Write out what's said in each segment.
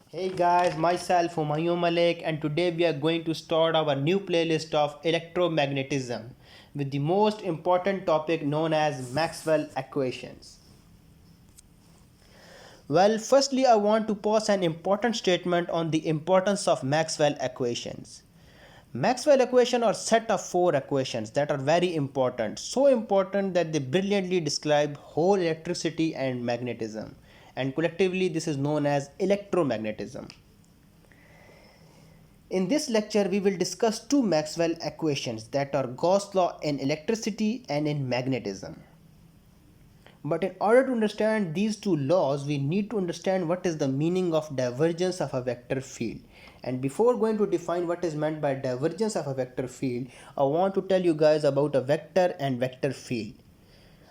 Hey guys, myself Humayun Malik, and today we are going to start our new playlist of electromagnetism with the most important topic known as Maxwell equations. Well, firstly, I want to pose an important statement on the importance of Maxwell equations. Maxwell equations are set of four equations that are very important, so important that they brilliantly describe whole electricity and magnetism, and collectively this is known as electromagnetism. In this lecture, we will discuss two Maxwell equations that are Gauss law in electricity and in magnetism. But in order to understand these two laws, we need to understand what is the meaning of divergence of a vector field. And before going to define what is meant by divergence of a vector field, I want to tell you guys about a vector and vector field.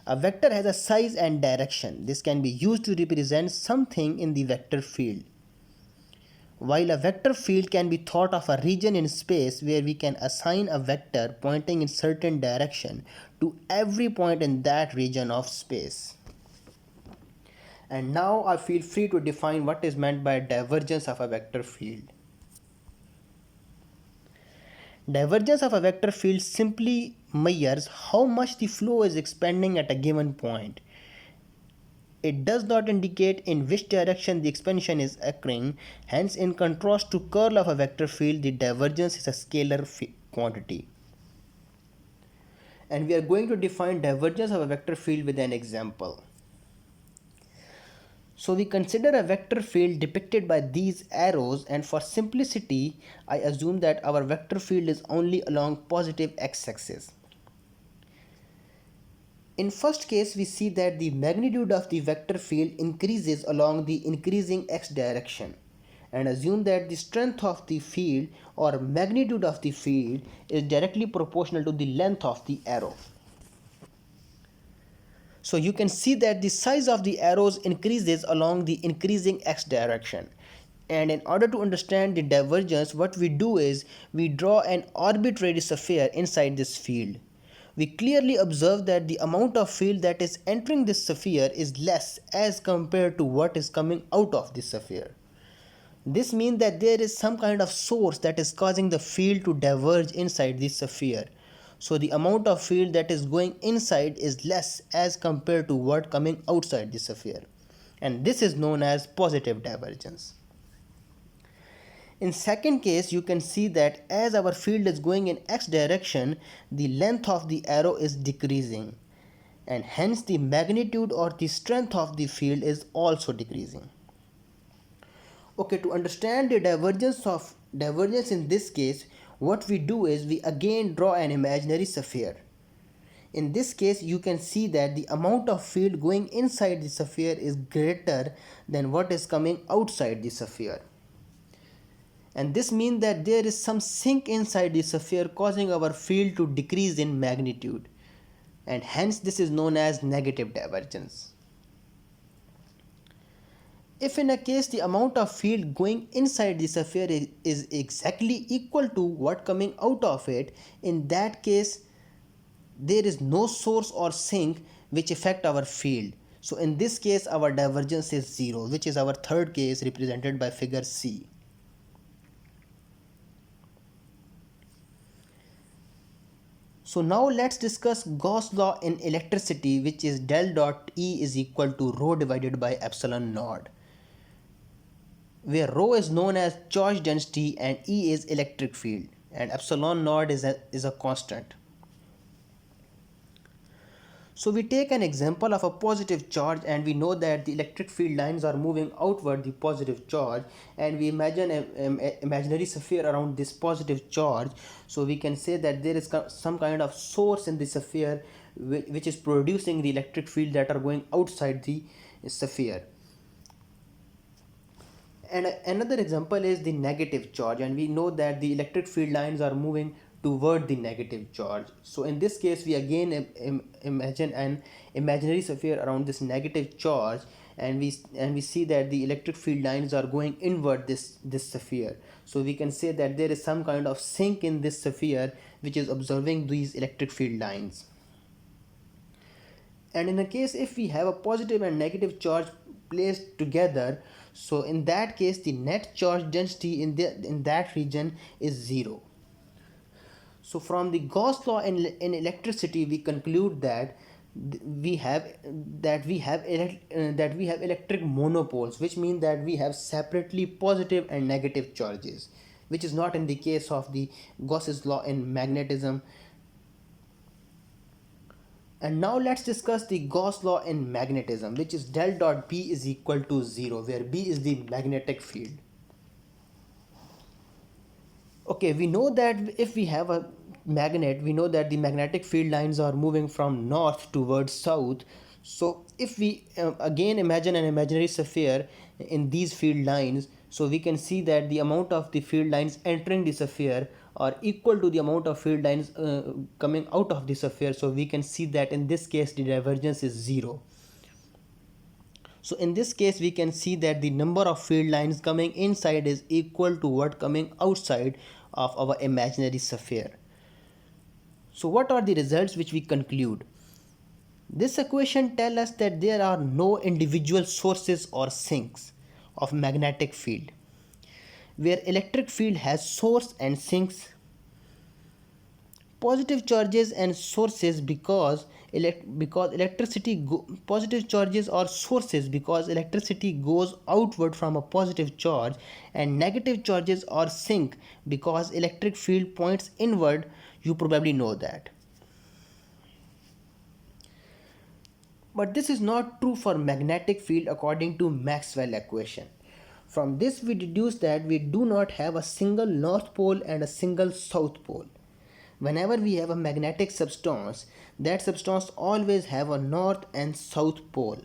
A vector has a size and direction. This can be used to represent something in the vector field. While a vector field can be thought of a region in space where we can assign a vector pointing in certain direction to every point in that region of space. And now I feel free to define what is meant by divergence of a vector field. Divergence of a vector field simply measures how much the flow is expanding at a given point. It does not indicate in which direction the expansion is occurring. Hence, in contrast to curl of a vector field, the divergence is a scalar quantity. And we are going to define divergence of a vector field with an example. So we consider a vector field depicted by these arrows, and for simplicity, I assume that our vector field is only along positive x-axis. In first case, we see that the magnitude of the vector field increases along the increasing x direction, and assume that the strength of the field or magnitude of the field is directly proportional to the length of the arrow. So you can see that the size of the arrows increases along the increasing x direction. And in order to understand the divergence, what we do is we draw an arbitrary sphere inside this field. We clearly observe that the amount of field that is entering this sphere is less as compared to what is coming out of this sphere. This means that there is some kind of source that is causing the field to diverge inside this sphere. So the amount of field that is going inside is less as compared to what coming outside the sphere. And this is known as positive divergence. In second case, you can see that as our field is going in x direction, the length of the arrow is decreasing, and hence the magnitude or the strength of the field is also decreasing. Okay, to understand the divergence in this case, what we do is we again draw an imaginary sphere. In this case, you can see that the amount of field going inside the sphere is greater than what is coming outside the sphere. And this means that there is some sink inside the sphere causing our field to decrease in magnitude, and hence this is known as negative divergence. If in a case the amount of field going inside the sphere is exactly equal to what coming out of it, in that case there is no source or sink which affect our field. So in this case our divergence is 0, which is our third case represented by figure C. So now let's discuss Gauss law in electricity, which is del dot E is equal to rho divided by epsilon naught, where rho is known as charge density and E is electric field, and epsilon naught is a constant. So we take an example of a positive charge, and we know that the electric field lines are moving outward the positive charge, and we imagine an imaginary sphere around this positive charge. So we can say that there is some kind of source in the sphere which is producing the electric field that are going outside the sphere. And another example is the negative charge, and we know that the electric field lines are moving toward the negative charge. So in this case we again imagine an imaginary sphere around this negative charge, and we see that the electric field lines are going inward this sphere. So we can say that there is some kind of sink in this sphere which is observing these electric field lines. And in a case if we have a positive and negative charge placed together, So in that case, the net charge density in that region is 0. So from the Gauss law in electricity, we conclude that we have that we have electric monopoles, which means that we have separately positive and negative charges, which is not in the case of the Gauss's law in magnetism. And now let's discuss the Gauss law in magnetism, which is del dot B is equal to 0, where B is the magnetic field. Okay, we know that if we have a magnet, we know that the magnetic field lines are moving from north towards south. So if we again imagine an imaginary sphere in these field lines, so we can see that the amount of the field lines entering the sphere are equal to the amount of field lines coming out of the sphere. So we can see that in this case the divergence is 0. So in this case, we can see that the number of field lines coming inside is equal to what coming outside of our imaginary sphere. So what are the results which we conclude? This equation tells us that there are no individual sources or sinks of magnetic field, where electric field has source and sinks, positive charges and sources because positive charges or sources because electricity goes outward from a positive charge, and negative charges or sink because electric field points inward. You probably know that. But this is not true for magnetic field according to Maxwell equation. From this we deduce that we do not have a single north pole and a single south pole. Whenever we have a magnetic substance, that substance always have a north and south pole.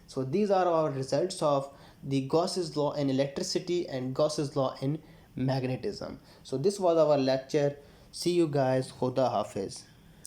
So these are our results of the Gauss's law in electricity and Gauss's law in magnetism. So this was our lecture. See you guys. Khuda Hafiz.